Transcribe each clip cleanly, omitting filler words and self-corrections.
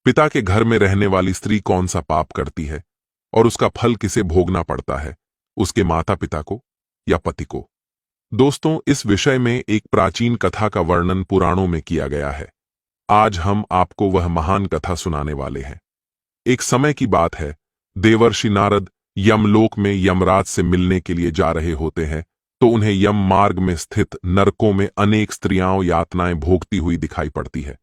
पिता के घर में रहने वाली स्त्री कौन सा पाप करती है और उसका फल किसे भोगना पड़ता है, उसके माता पिता को या पति को? दोस्तों, इस विषय में एक प्राचीन कथा का वर्णन पुराणों में किया गया है। आज हम आपको वह महान कथा सुनाने वाले हैं। एक समय की बात है, देवर्षि नारद यमलोक में यमराज से मिलने के लिए जा रहे होते हैं, तो उन्हें यम मार्ग में स्थित नरकों में अनेक स्त्रियां यातनाएं भोगती हुई दिखाई पड़ती है,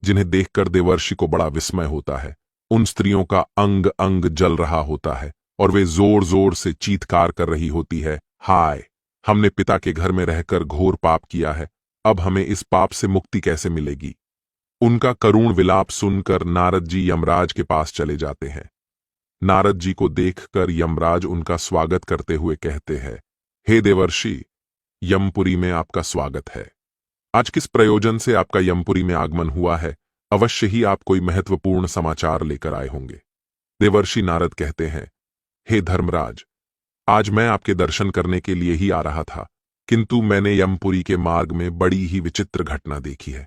जिन्हें देखकर देवर्षि को बड़ा विस्मय होता है। उन स्त्रियों का अंग अंग जल रहा होता है और वे जोर जोर से चीत्कार कर रही होती है, हाय, हमने पिता के घर में रहकर घोर पाप किया है, अब हमें इस पाप से मुक्ति कैसे मिलेगी? उनका करुण विलाप सुनकर नारद जी यमराज के पास चले जाते हैं। नारद जी को देखकर यमराज उनका स्वागत करते हुए कहते हैं, हे देवर्षि, यमपुरी में आपका स्वागत है। आज किस प्रयोजन से आपका यमपुरी में आगमन हुआ है? अवश्य ही आप कोई महत्वपूर्ण समाचार लेकर आए होंगे। देवर्षि नारद कहते हैं, हे धर्मराज, आज मैं आपके दर्शन करने के लिए ही आ रहा था, किंतु मैंने यमपुरी के मार्ग में बड़ी ही विचित्र घटना देखी है,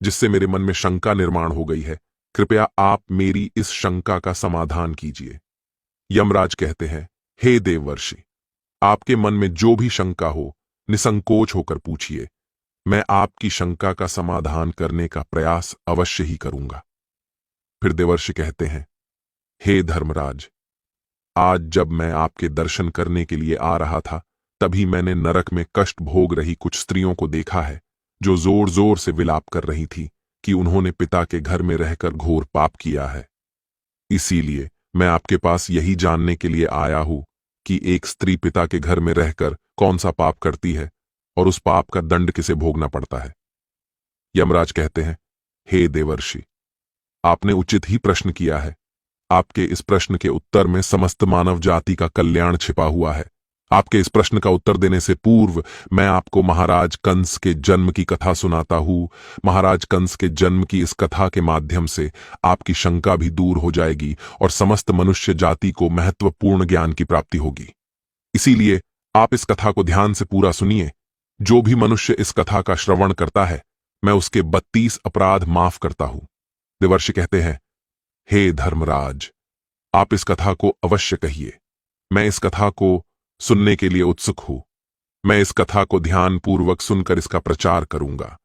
जिससे मेरे मन में शंका निर्माण हो गई है। कृपया आप मेरी इस शंका का समाधान कीजिए। यमराज कहते हैं, हे देवर्षि, आपके मन में जो भी शंका हो, निसंकोच होकर पूछिए। मैं आपकी शंका का समाधान करने का प्रयास अवश्य ही करूंगा। फिर देवर्षि कहते हैं, हे धर्मराज, आज जब मैं आपके दर्शन करने के लिए आ रहा था, तभी मैंने नरक में कष्ट भोग रही कुछ स्त्रियों को देखा है, जो जोर जोर से विलाप कर रही थी कि उन्होंने पिता के घर में रहकर घोर पाप किया है। इसीलिए मैं आपके पास यही जानने के लिए आया हूं कि एक स्त्री पिता के घर में रहकर कौन सा पाप करती है और उस पाप का दंड किसे भोगना पड़ता है। यमराज कहते हैं, हे देवर्षि, आपने उचित ही प्रश्न किया है। आपके इस प्रश्न के उत्तर में समस्त मानव जाति का कल्याण छिपा हुआ है। आपके इस प्रश्न का उत्तर देने से पूर्व मैं आपको महाराज कंस के जन्म की कथा सुनाता हूं। महाराज कंस के जन्म की इस कथा के माध्यम से आपकी शंका भी दूर हो जाएगी और समस्त मनुष्य जाति को महत्वपूर्ण ज्ञान की प्राप्ति होगी। इसीलिए आप इस कथा को ध्यान से पूरा सुनिए। जो भी मनुष्य इस कथा का श्रवण करता है, मैं उसके 32 अपराध माफ करता हूं। देवर्षि कहते हैं, हे धर्मराज, आप इस कथा को अवश्य कहिए। मैं इस कथा को सुनने के लिए उत्सुक हूं। मैं इस कथा को ध्यानपूर्वक सुनकर इसका प्रचार करूंगा।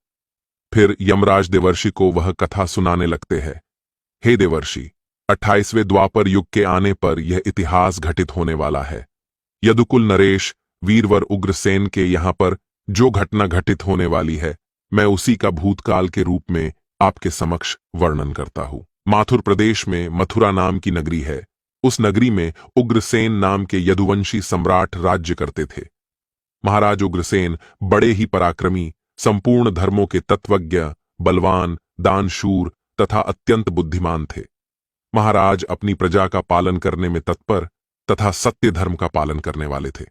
फिर यमराज देवर्षि को वह कथा सुनाने लगते हैं। हे देवर्षि, 28वें द्वापर युग के आने पर यह इतिहास घटित होने वाला है। यदुकुल नरेश वीरवर उग्रसेन के यहां पर जो घटना घटित होने वाली है, मैं उसी का भूतकाल के रूप में आपके समक्ष वर्णन करता हूं। माथुर प्रदेश में मथुरा नाम की नगरी है। उस नगरी में उग्रसेन नाम के यदुवंशी सम्राट राज्य करते थे। महाराज उग्रसेन बड़े ही पराक्रमी, संपूर्ण धर्मों के तत्वज्ञ, बलवान, दानशूर तथा अत्यंत बुद्धिमान थे। महाराज अपनी प्रजा का पालन करने में तत्पर तथा सत्य धर्म का पालन करने वाले थे।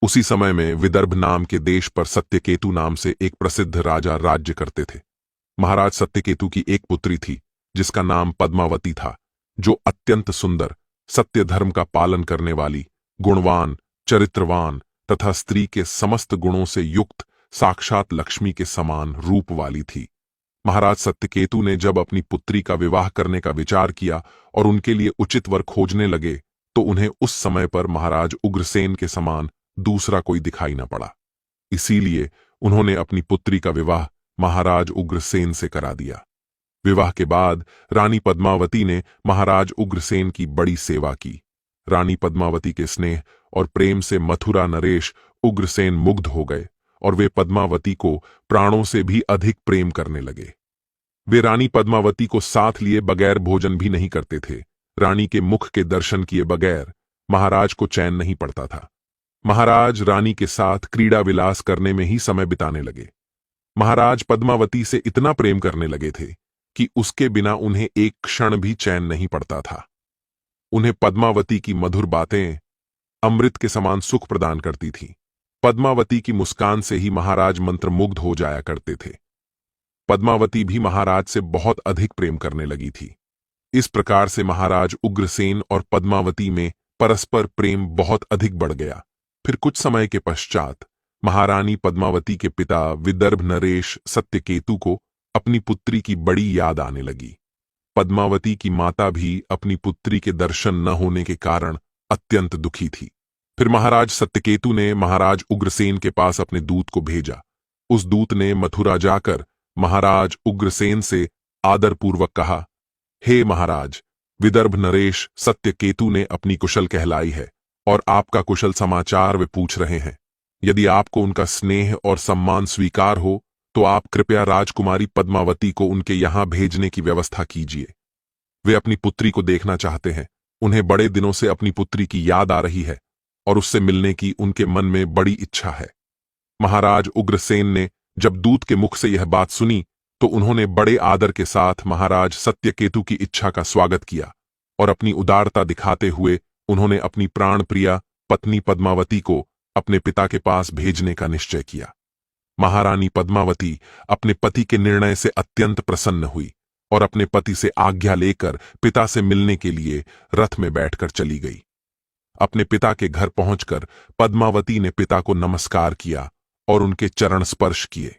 उसी समय में विदर्भ नाम के देश पर सत्यकेतु नाम से एक प्रसिद्ध राजा राज्य करते थे। महाराज सत्यकेतु की एक पुत्री थी, जिसका नाम पद्मावती था, जो अत्यंत सुंदर, सत्य धर्म का पालन करने वाली, गुणवान, चरित्रवान तथा स्त्री के समस्त गुणों से युक्त साक्षात लक्ष्मी के समान रूप वाली थी। महाराज सत्यकेतु ने जब अपनी पुत्री का विवाह करने का विचार किया और उनके लिए उचित वर खोजने लगे, तो उन्हें उस समय पर महाराज उग्रसेन के समान दूसरा कोई दिखाई न पड़ा। इसीलिए उन्होंने अपनी पुत्री का विवाह महाराज उग्रसेन से करा दिया। विवाह के बाद रानी पद्मावती ने महाराज उग्रसेन की बड़ी सेवा की। रानी पद्मावती के स्नेह और प्रेम से मथुरा नरेश उग्रसेन मुग्ध हो गए और वे पद्मावती को प्राणों से भी अधिक प्रेम करने लगे। वे रानी पद्मावती को साथ लिए बगैर भोजन भी नहीं करते थे। रानी के मुख के दर्शन किए बगैर महाराज को चैन नहीं पड़ता था। महाराज रानी के साथ क्रीड़ा विलास करने में ही समय बिताने लगे। महाराज पद्मावती से इतना प्रेम करने लगे थे कि उसके बिना उन्हें एक क्षण भी चैन नहीं पड़ता था। उन्हें पद्मावती की मधुर बातें अमृत के समान सुख प्रदान करती थीं। पद्मावती की मुस्कान से ही महाराज मंत्रमुग्ध हो जाया करते थे। पद्मावती भी महाराज से बहुत अधिक प्रेम करने लगी थी। इस प्रकार से महाराज उग्रसेन और पद्मावती में परस्पर प्रेम बहुत अधिक बढ़ गया। फिर कुछ समय के पश्चात महारानी पद्मावती के पिता विदर्भ नरेश सत्यकेतु को अपनी पुत्री की बड़ी याद आने लगी। पद्मावती की माता भी अपनी पुत्री के दर्शन न होने के कारण अत्यंत दुखी थी। फिर महाराज सत्यकेतु ने महाराज उग्रसेन के पास अपने दूत को भेजा। उस दूत ने मथुरा जाकर महाराज उग्रसेन से आदरपूर्वक कहा, हे महाराज, विदर्भ नरेश सत्यकेतु ने अपनी कुशल कहलाई है और आपका कुशल समाचार वे पूछ रहे हैं। यदि आपको उनका स्नेह और सम्मान स्वीकार हो तो आप कृपया राजकुमारी पद्मावती को उनके यहां भेजने की व्यवस्था कीजिए। वे अपनी पुत्री को देखना चाहते हैं। उन्हें बड़े दिनों से अपनी पुत्री की याद आ रही है और उससे मिलने की उनके मन में बड़ी इच्छा है। महाराज उग्रसेन ने जब दूत के मुख से यह बात सुनी तो उन्होंने बड़े आदर के साथ महाराज सत्यकेतु की इच्छा का स्वागत किया और अपनी उदारता दिखाते हुए उन्होंने अपनी प्राण प्रिया पत्नी पद्मावती को अपने पिता के पास भेजने का निश्चय किया। महारानी पद्मावती अपने पति के निर्णय से अत्यंत प्रसन्न हुई और अपने पति से आज्ञा लेकर पिता से मिलने के लिए रथ में बैठकर चली गई। अपने पिता के घर पहुंचकर पद्मावती ने पिता को नमस्कार किया और उनके चरण स्पर्श किए।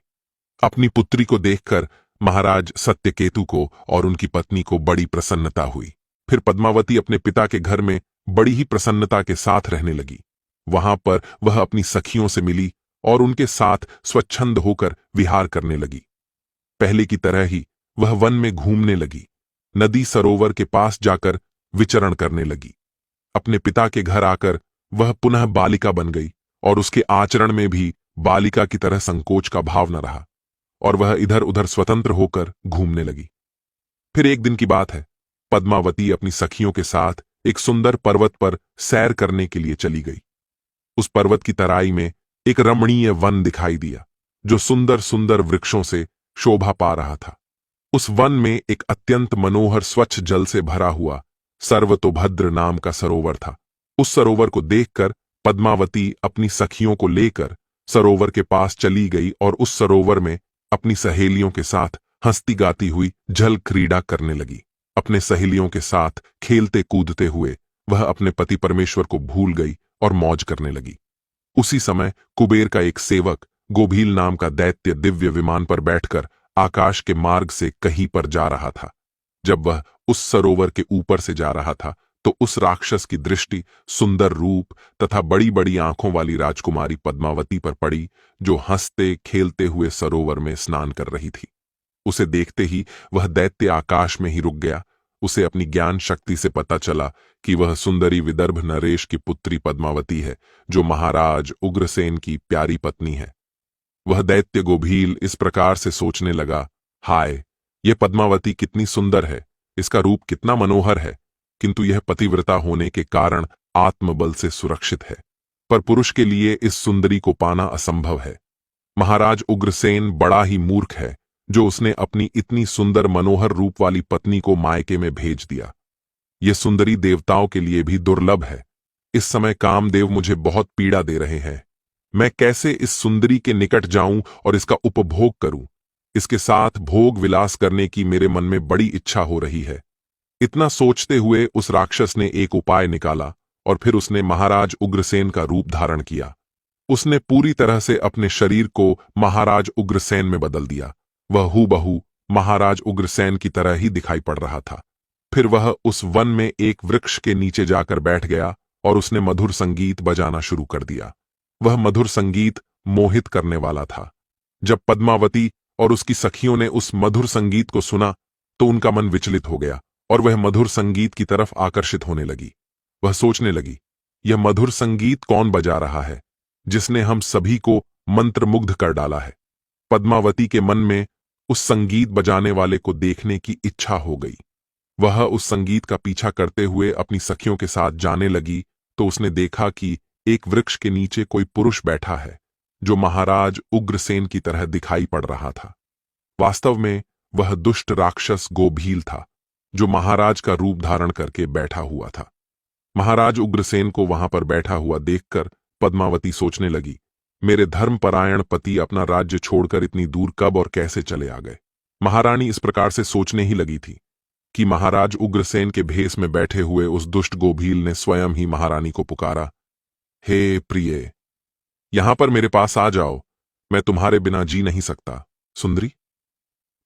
अपनी पुत्री को देखकर महाराज सत्यकेतु को और उनकी पत्नी को बड़ी प्रसन्नता हुई। फिर पद्मावती अपने पिता के घर में बड़ी ही प्रसन्नता के साथ रहने लगी। वहां पर वह अपनी सखियों से मिली और उनके साथ स्वच्छंद होकर विहार करने लगी। पहले की तरह ही वह वन में घूमने लगी, नदी सरोवर के पास जाकर विचरण करने लगी। अपने पिता के घर आकर वह पुनः बालिका बन गई और उसके आचरण में भी बालिका की तरह संकोच का भाव न रहा और वह इधर उधर स्वतंत्र होकर घूमने लगी। फिर एक दिन की बात है, पद्मावती अपनी सखियों के साथ एक सुंदर पर्वत पर सैर करने के लिए चली गई। उस पर्वत की तराई में एक रमणीय वन दिखाई दिया जो सुंदर सुंदर वृक्षों से शोभा पा रहा था। उस वन में एक अत्यंत मनोहर स्वच्छ जल से भरा हुआ सर्वतोभद्र नाम का सरोवर था। उस सरोवर को देखकर पद्मावती अपनी सखियों को लेकर सरोवर के पास चली गई और उस सरोवर में अपनी सहेलियों के साथ हंसती गाती हुई जल क्रीड़ा करने लगी। अपने सहेलियों के साथ खेलते कूदते हुए वह अपने पति परमेश्वर को भूल गई और मौज करने लगी। उसी समय कुबेर का एक सेवक गोभील नाम का दैत्य दिव्य विमान पर बैठकर आकाश के मार्ग से कहीं पर जा रहा था। जब वह उस सरोवर के ऊपर से जा रहा था तो उस राक्षस की दृष्टि सुंदर रूप तथा बड़ी बड़ी आंखों वाली राजकुमारी पद्मावती पर पड़ी, जो हंसते खेलते हुए सरोवर में स्नान कर रही थी। उसे देखते ही वह दैत्य आकाश में ही रुक गया। उसे अपनी ज्ञान शक्ति से पता चला कि वह सुंदरी विदर्भ नरेश की पुत्री पद्मावती है, जो महाराज उग्रसेन की प्यारी पत्नी है। वह दैत्य गोभील इस प्रकार से सोचने लगा, हाय, यह पद्मावती कितनी सुंदर है, इसका रूप कितना मनोहर है, किंतु यह पतिव्रता होने के कारण आत्मबल से सुरक्षित है, पर पुरुष के लिए इस सुंदरी को पाना असंभव है। महाराज उग्रसेन बड़ा ही मूर्ख है जो उसने अपनी इतनी सुंदर मनोहर रूप वाली पत्नी को मायके में भेज दिया। यह सुंदरी देवताओं के लिए भी दुर्लभ है। इस समय कामदेव मुझे बहुत पीड़ा दे रहे हैं। मैं कैसे इस सुंदरी के निकट जाऊं और इसका उपभोग करूं? इसके साथ भोग विलास करने की मेरे मन में बड़ी इच्छा हो रही है। इतना सोचते हुए उस राक्षस ने एक उपाय निकाला और फिर उसने महाराज उग्रसेन का रूप धारण किया। उसने पूरी तरह से अपने शरीर को महाराज उग्रसेन में बदल दिया। वह हूबहू महाराज उग्रसेन की तरह ही दिखाई पड़ रहा था। फिर वह उस वन में एक वृक्ष के नीचे जाकर बैठ गया और उसने मधुर संगीत बजाना शुरू कर दिया। वह मधुर संगीत मोहित करने वाला था। जब पद्मावती और उसकी सखियों ने उस मधुर संगीत को सुना तो उनका मन विचलित हो गया और वह मधुर संगीत की तरफ आकर्षित होने लगी। वह सोचने लगी, यह मधुर संगीत कौन बजा रहा है जिसने हम सभी को मंत्रमुग्ध कर डाला है? पद्मावती के मन में उस संगीत बजाने वाले को देखने की इच्छा हो गई। वह उस संगीत का पीछा करते हुए अपनी सखियों के साथ जाने लगी तो उसने देखा कि एक वृक्ष के नीचे कोई पुरुष बैठा है जो महाराज उग्रसेन की तरह दिखाई पड़ रहा था। वास्तव में वह दुष्ट राक्षस गोभील था जो महाराज का रूप धारण करके बैठा हुआ था। महाराज उग्रसेन को वहां पर बैठा हुआ देखकर पद्मावती सोचने लगी, मेरे धर्मपरायण पति अपना राज्य छोड़कर इतनी दूर कब और कैसे चले आ गए? महारानी इस प्रकार से सोचने ही लगी थी कि महाराज उग्रसेन के भेष में बैठे हुए उस दुष्ट गोभील ने स्वयं ही महारानी को पुकारा, हे प्रिय, यहां पर मेरे पास आ जाओ, मैं तुम्हारे बिना जी नहीं सकता। सुंदरी,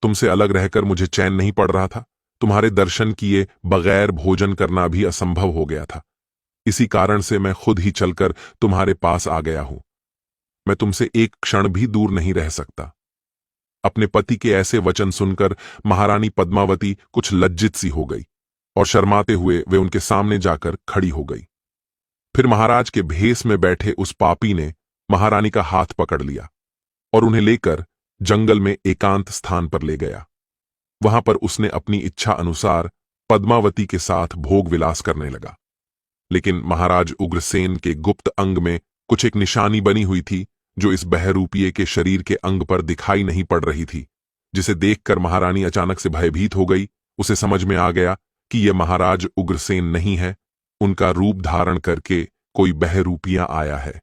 तुमसे अलग रहकर मुझे चैन नहीं पड़ रहा था। तुम्हारे दर्शन किए बगैर भोजन करना भी असंभव हो गया था। इसी कारण से मैं खुद ही चलकर तुम्हारे पास आ गया हूं। मैं तुमसे एक क्षण भी दूर नहीं रह सकता। अपने पति के ऐसे वचन सुनकर महारानी पद्मावती कुछ लज्जित सी हो गई और शर्माते हुए वे उनके सामने जाकर खड़ी हो गई। फिर महाराज के भेष में बैठे उस पापी ने महारानी का हाथ पकड़ लिया और उन्हें लेकर जंगल में एकांत स्थान पर ले गया। वहां पर उसने अपनी इच्छा अनुसार पद्मावती के साथ भोग विलास करने लगा। लेकिन महाराज उग्रसेन के गुप्त अंग में कुछ एक निशानी बनी हुई थी जो इस बहरूपिये के शरीर के अंग पर दिखाई नहीं पड़ रही थी, जिसे देखकर महारानी अचानक से भयभीत हो गई। उसे समझ में आ गया कि यह महाराज उग्रसेन नहीं है, उनका रूप धारण करके कोई बहरूपिया आया है।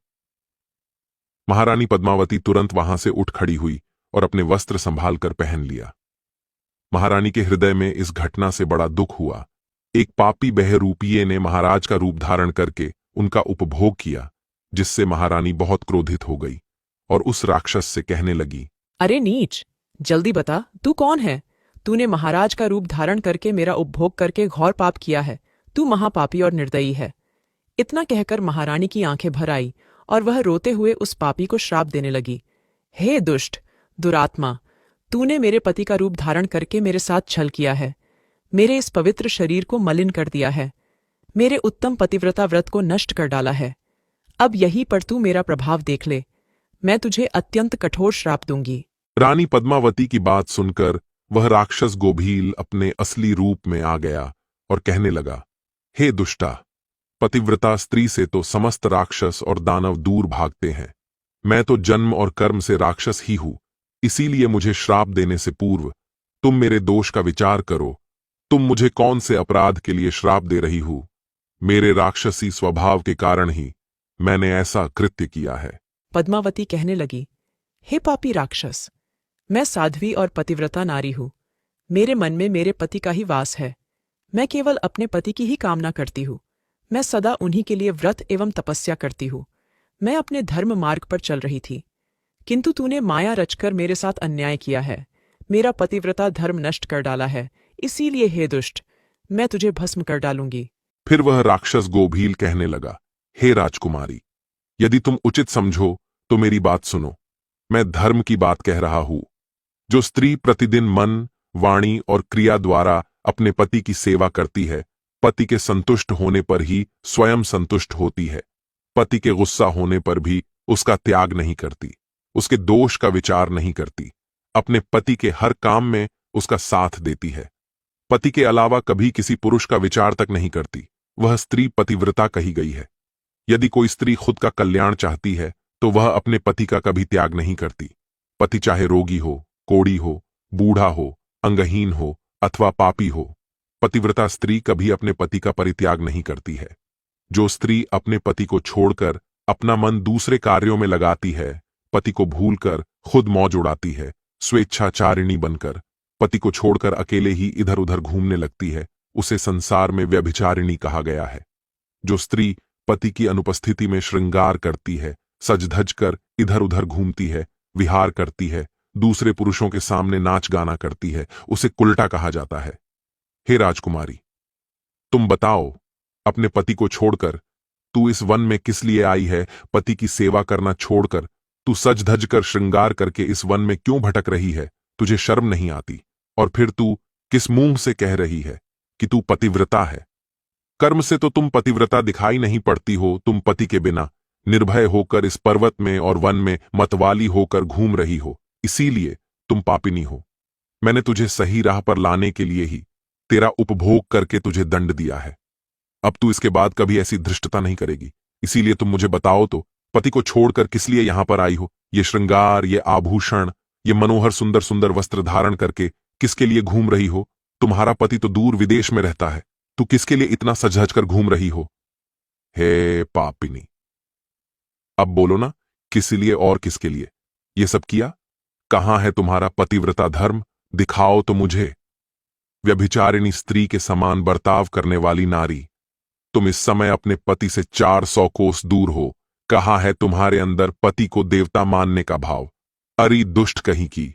महारानी पद्मावती तुरंत वहां से उठ खड़ी हुई और अपने वस्त्र संभाल कर पहन लिया। महारानी के हृदय में इस घटना से बड़ा दुख हुआ। एक पापी बहरूपिये ने महाराज का रूप धारण करके उनका उपभोग किया, जिससे महारानी बहुत क्रोधित हो गई और उस राक्षस से कहने लगी, अरे नीच, जल्दी बता तू कौन है? तूने महाराज का रूप धारण करके मेरा उपभोग करके घोर पाप किया है। तू महापापी और निर्दयी है। इतना कहकर महारानी की आंखें भर आई और वह रोते हुए उस पापी को श्राप देने लगी। हे दुष्ट, दुरात्मा, तूने मेरे पति का रूप धारण करके मेरे साथ छल किया है। मेरे इस पवित्र शरीर को मलिन कर दिया है। मेरे उत्तम पतिव्रता व्रत को नष्ट कर डाला है। अब यहीं पर तू मेरा प्रभाव देख ले। मैं तुझे अत्यंत कठोर श्राप दूंगी। रानी पद्मावती की बात सुनकर वह राक्षस गोभील अपने असली रूप में आ गया और कहने लगा, हे दुष्टा, पतिव्रता स्त्री से तो समस्त राक्षस और दानव दूर भागते हैं। मैं तो जन्म और कर्म से राक्षस ही हूं, इसीलिए मुझे श्राप देने से पूर्व तुम मेरे दोष का विचार करो। तुम मुझे कौन से अपराध के लिए श्राप दे रही हो? मेरे राक्षसी स्वभाव के कारण ही मैंने ऐसा कृत्य किया है। पद्मावती कहने लगी, हे पापी राक्षस, मैं साध्वी और पतिव्रता नारी हूं। मेरे मन में मेरे पति का ही वास है। मैं केवल अपने पति की ही कामना करती हूं। मैं सदा उन्हीं के लिए व्रत एवं तपस्या करती हूं। मैं अपने धर्म मार्ग पर चल रही थी, किंतु तूने माया रचकर मेरे साथ अन्याय किया है। मेरा पतिव्रता धर्म नष्ट कर डाला है। इसीलिए हे दुष्ट, मैं तुझे भस्म कर डालूंगी। फिर वह राक्षस गोभील कहने लगा, हे राजकुमारी, यदि तुम उचित समझो तो मेरी बात सुनो। मैं धर्म की बात कह रहा हूं। जो स्त्री प्रतिदिन मन, वाणी और क्रिया द्वारा अपने पति की सेवा करती है, पति के संतुष्ट होने पर ही स्वयं संतुष्ट होती है। पति के गुस्सा होने पर भी उसका त्याग नहीं करती, उसके दोष का विचार नहीं करती, अपने पति के हर काम में उसका साथ देती है। पति के अलावा कभी किसी पुरुष का विचार तक नहीं करती। वह स्त्री पतिव्रता कही गई है। यदि कोई स्त्री खुद का कल्याण चाहती है तो वह अपने पति का कभी त्याग नहीं करती। पति चाहे रोगी हो, कोढ़ी हो, बूढ़ा हो, अंगहीन हो अथवा पापी हो, पतिव्रता स्त्री कभी अपने पति का परित्याग नहीं करती है। जो स्त्री अपने पति को छोड़कर अपना मन दूसरे कार्यों में लगाती है, पति को भूलकर खुद मौज उड़ाती है, स्वेच्छाचारिणी बनकर पति को छोड़कर अकेले ही इधर उधर घूमने लगती है, उसे संसार में व्यभिचारिणी कहा गया है। जो स्त्री पति की अनुपस्थिति में श्रृंगार करती है, सज धज कर इधर उधर घूमती है, विहार करती है, दूसरे पुरुषों के सामने नाच गाना करती है, उसे कुल्टा कहा जाता है। हे राजकुमारी, तुम बताओ, अपने पति को छोड़कर तू इस वन में किस लिए आई है? पति की सेवा करना छोड़कर तू सज धज कर श्रृंगार करके इस वन में क्यों भटक रही है? तुझे शर्म नहीं आती? और फिर तू किस मुंह से कह रही है कि तू पतिव्रता है? कर्म से तो तुम पतिव्रता दिखाई नहीं पड़ती हो। तुम पति के बिना निर्भय होकर इस पर्वत में और वन में मतवाली होकर घूम रही हो, इसीलिए तुम पापिनी हो। मैंने तुझे सही राह पर लाने के लिए ही तेरा उपभोग करके तुझे दंड दिया है। अब तू इसके बाद कभी ऐसी धृष्टता नहीं करेगी। इसीलिए तुम मुझे बताओ तो, पति को छोड़कर किस लिए यहां पर आई हो? ये श्रृंगार, ये आभूषण, ये मनोहर सुंदर सुंदर वस्त्र धारण करके किसके लिए घूम रही हो? तुम्हारा पति तो दूर विदेश में रहता है, तू किसके लिए इतना सज धज कर घूम रही हो? हे पापिनी, अब बोलो ना, किस लिए और किसके लिए ये सब किया? कहां है तुम्हारा पतिव्रता धर्म? दिखाओ तो मुझे। व्यभिचारिणी स्त्री के समान बर्ताव करने वाली नारी, तुम इस समय अपने पति से 400 कोस दूर हो। कहां है तुम्हारे अंदर पति को देवता मानने का भाव? अरी दुष्ट कहीं की,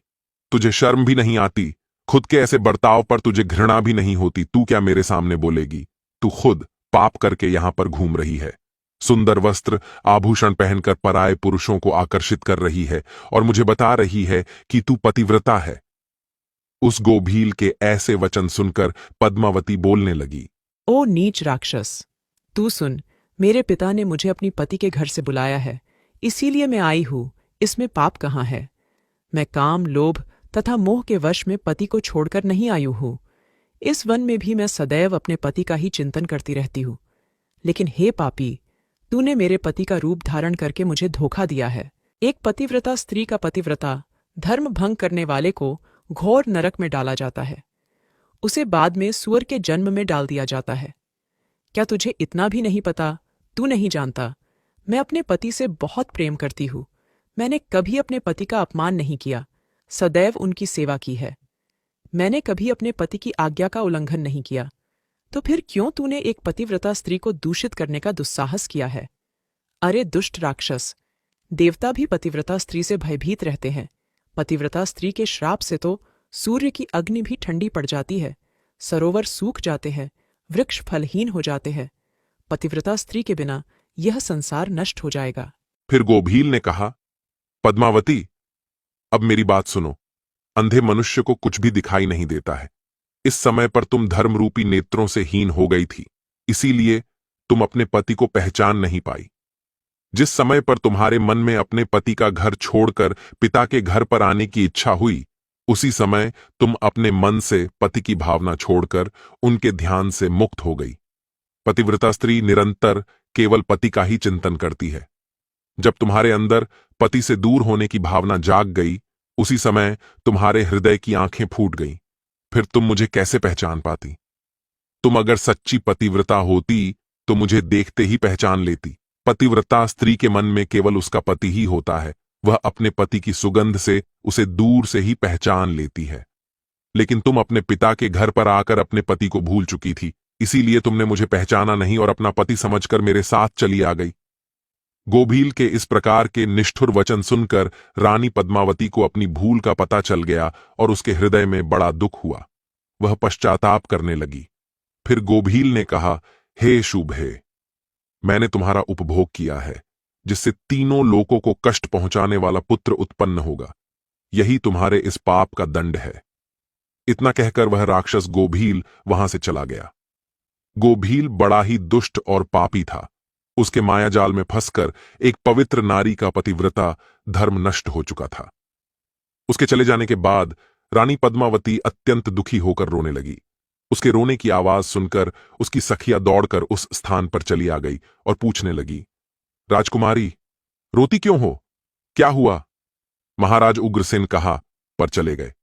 तुझे शर्म भी नहीं आती? खुद के ऐसे बर्ताव पर तुझे घृणा भी नहीं होती? तू क्या मेरे सामने बोलेगी? तू खुद पाप करके यहां पर घूम रही है, सुंदर वस्त्र आभूषण पहनकर पराये पुरुषों को आकर्षित कर रही है और मुझे बता रही है कि तू पतिव्रता है। उस गोभील के ऐसे वचन सुनकर पद्मावती बोलने लगी। ओ नीच राक्षस, तू सुन, मेरे पिता ने मुझे अपनी पति के घर से बुलाया है, इसीलिए मैं आई हूं। इसमें पाप कहाँ है? मैं काम, लोभ तथा मोह के वश में पति को छोड़कर नहीं आई हूं। इस वन में भी मैं सदैव अपने पति का ही चिंतन करती रहती हूं। लेकिन हे पापी, तूने मेरे पति का रूप धारण करके मुझे धोखा दिया है। एक पतिव्रता स्त्री का पतिव्रता धर्म भंग करने वाले को घोर नरक में डाला जाता है। उसे बाद में सूअर के जन्म में डाल दिया जाता है। क्या तुझे इतना भी नहीं पता? तू नहीं जानता, मैं अपने पति से बहुत प्रेम करती हूं। मैंने कभी अपने पति का अपमान नहीं किया, सदैव उनकी सेवा की है। मैंने कभी अपने पति की आज्ञा का उल्लंघन नहीं किया। तो फिर क्यों तूने एक पतिव्रता स्त्री को दूषित करने का दुस्साहस किया है? अरे दुष्ट राक्षस, देवता भी पतिव्रता स्त्री से भयभीत रहते हैं। पतिव्रता स्त्री के श्राप से तो सूर्य की अग्नि भी ठंडी पड़ जाती है, सरोवर सूख जाते हैं, वृक्ष फलहीन हो जाते हैं। पतिव्रता स्त्री के बिना यह संसार नष्ट हो जाएगा। फिर गोभील ने कहा, पद्मावती, अब मेरी बात सुनो। अंधे मनुष्य को कुछ भी दिखाई नहीं देता है। इस समय पर तुम धर्मरूपी नेत्रों से हीन हो गई थी, इसीलिए तुम अपने पति को पहचान नहीं पाई। जिस समय पर तुम्हारे मन में अपने पति का घर छोड़कर पिता के घर पर आने की इच्छा हुई, उसी समय तुम अपने मन से पति की भावना छोड़कर उनके ध्यान से मुक्त हो गई। पतिव्रता स्त्री निरंतर केवल पति का ही चिंतन करती है। जब तुम्हारे अंदर पति से दूर होने की भावना जाग गई, उसी समय तुम्हारे हृदय की आंखें फूट गईं। फिर तुम मुझे कैसे पहचान पाती? तुम अगर सच्ची पतिव्रता होती तो मुझे देखते ही पहचान लेती। पतिव्रता स्त्री के मन में केवल उसका पति ही होता है। वह अपने पति की सुगंध से उसे दूर से ही पहचान लेती है। लेकिन तुम अपने पिता के घर पर आकर अपने पति को भूल चुकी थी, इसीलिए तुमने मुझे पहचाना नहीं और अपना पति समझकर मेरे साथ चली आ गई। गोभील के इस प्रकार के निष्ठुर वचन सुनकर रानी पद्मावती को अपनी भूल का पता चल गया और उसके हृदय में बड़ा दुख हुआ। वह पश्चाताप करने लगी। फिर गोभील ने कहा, हे शुभे, मैंने तुम्हारा उपभोग किया है, जिससे तीनों लोगों को कष्ट पहुंचाने वाला पुत्र उत्पन्न होगा। यही तुम्हारे इस पाप का दंड है। इतना कहकर वह राक्षस गोभील वहां से चला गया। गोभील बड़ा ही दुष्ट और पापी था। उसके मायाजाल में फंसकर एक पवित्र नारी का पतिव्रता धर्म नष्ट हो चुका था। उसके चले जाने के बाद रानी पद्मावती अत्यंत दुखी होकर रोने लगी। उसके रोने की आवाज सुनकर उसकी सखिया दौड़कर उस स्थान पर चली आ गई और पूछने लगी, राजकुमारी, रोती क्यों हो? क्या हुआ? महाराज उग्रसेन कहा पर चले गए।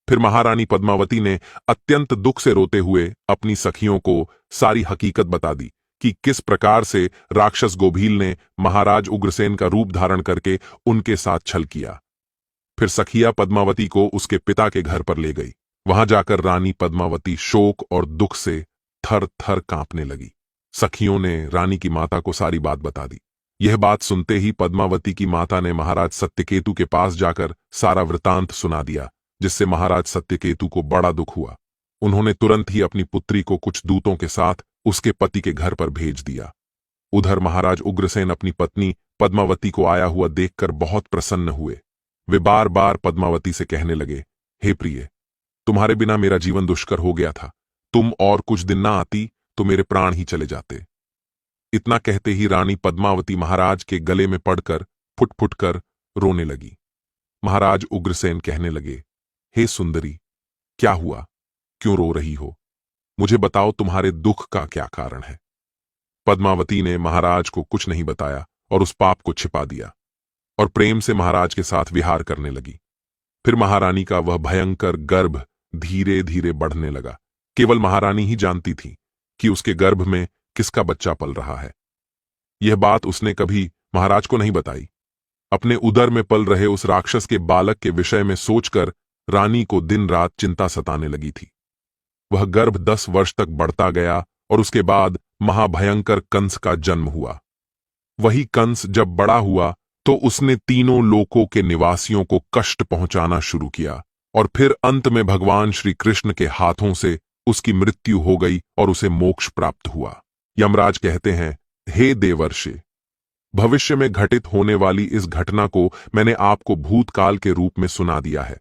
फिर महारानी पद्मावती ने अत्यंत दुख से रोते हुए अपनी सखियों को सारी हकीकत बता दी कि किस प्रकार से राक्षस गोभील ने महाराज उग्रसेन का रूप धारण करके उनके साथ छल किया। फिर सखिया पद्मावती को उसके पिता के घर पर ले गई। वहां जाकर रानी पद्मावती शोक और दुख से थर थर कांपने लगी। सखियों ने रानी की माता को सारी बात बता दी। यह बात सुनते ही पद्मावती की माता ने महाराज सत्यकेतु के पास जाकर सारा वृतांत सुना दिया, जिससे महाराज सत्यकेतु को बड़ा दुख हुआ। उन्होंने तुरंत ही अपनी पुत्री को कुछ दूतों के साथ उसके पति के घर पर भेज दिया। उधर महाराज उग्रसेन अपनी पत्नी पद्मावती को आया हुआ देखकर बहुत प्रसन्न हुए। वे बार बार पद्मावती से कहने लगे, हे प्रिय, तुम्हारे बिना मेरा जीवन दुष्कर हो गया था। तुम और कुछ दिन ना आती तो मेरे प्राण ही चले जाते। इतना कहते ही रानी पद्मावती महाराज के गले में पड़कर फुट फुट कर रोने लगी। महाराज उग्रसेन कहने लगे, हे सुंदरी, क्या हुआ? क्यों रो रही हो? मुझे बताओ, तुम्हारे दुख का क्या कारण है? पद्मावती ने महाराज को कुछ नहीं बताया और उस पाप को छिपा दिया और प्रेम से महाराज के साथ विहार करने लगी। फिर महारानी का वह भयंकर गर्भ धीरे धीरे बढ़ने लगा। केवल महारानी ही जानती थी कि उसके गर्भ में किसका बच्चा पल रहा है। यह बात उसने कभी महाराज को नहीं बताई। अपने उदर में पल रहे उस राक्षस के बालक के विषय में सोचकर रानी को दिन रात चिंता सताने लगी थी। वह गर्भ 10 वर्ष तक बढ़ता गया और उसके बाद महाभयंकर कंस का जन्म हुआ। वही कंस जब बड़ा हुआ तो उसने तीनों लोकों के निवासियों को कष्ट पहुंचाना शुरू किया। और फिर अंत में भगवान श्री कृष्ण के हाथों से उसकी मृत्यु हो गई और उसे मोक्ष प्राप्त हुआ। यमराज कहते हैं, हे देवर्षि, भविष्य में घटित होने वाली इस घटना को मैंने आपको भूतकाल के रूप में सुना दिया है।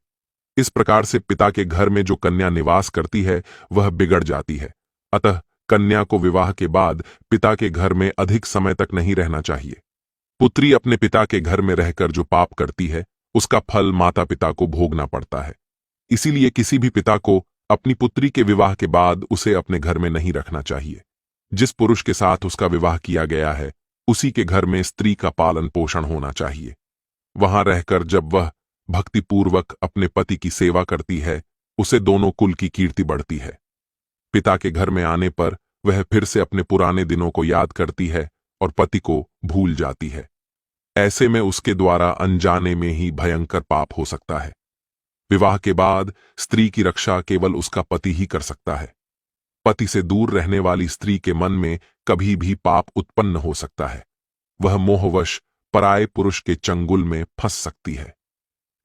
इस प्रकार से पिता के घर में जो कन्या निवास करती है वह बिगड़ जाती है। अतः कन्या को विवाह के बाद पिता के घर में अधिक समय तक नहीं रहना चाहिए। पुत्री अपने पिता के घर में रहकर जो पाप करती है उसका फल माता पिता को भोगना पड़ता है। इसीलिए किसी भी पिता को अपनी पुत्री के विवाह के बाद उसे अपने घर में नहीं रखना चाहिए। जिस पुरुष के साथ उसका विवाह किया गया है उसी के घर में स्त्री का पालन पोषण होना चाहिए। वहां रहकर जब वह भक्तिपूर्वक अपने पति की सेवा करती है उसे दोनों कुल की कीर्ति बढ़ती है। पिता के घर में आने पर वह फिर से अपने पुराने दिनों को याद करती है और पति को भूल जाती है। ऐसे में उसके द्वारा अनजाने में ही भयंकर पाप हो सकता है। विवाह के बाद स्त्री की रक्षा केवल उसका पति ही कर सकता है। पति से दूर रहने वाली स्त्री के मन में कभी भी पाप उत्पन्न हो सकता है। वह मोहवश पराये पुरुष के चंगुल में फंस सकती है।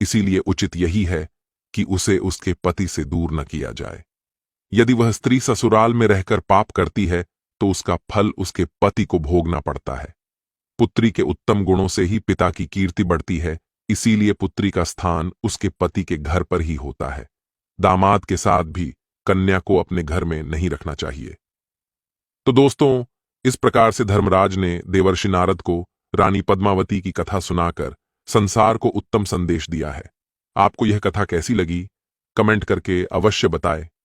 इसीलिए उचित यही है कि उसे उसके पति से दूर न किया जाए। यदि वह स्त्री ससुराल में रहकर पाप करती है तो उसका फल उसके पति को भोगना पड़ता है। पुत्री के उत्तम गुणों से ही पिता की कीर्ति बढ़ती है, इसीलिए पुत्री का स्थान उसके पति के घर पर ही होता है। दामाद के साथ भी कन्या को अपने घर में नहीं रखना चाहिए। तो दोस्तों, इस प्रकार से धर्मराज ने देवर्षि नारद को रानी पद्मावती की कथा सुनाकर संसार को उत्तम संदेश दिया है। आपको यह कथा कैसी लगी? कमेंट करके अवश्य बताएं।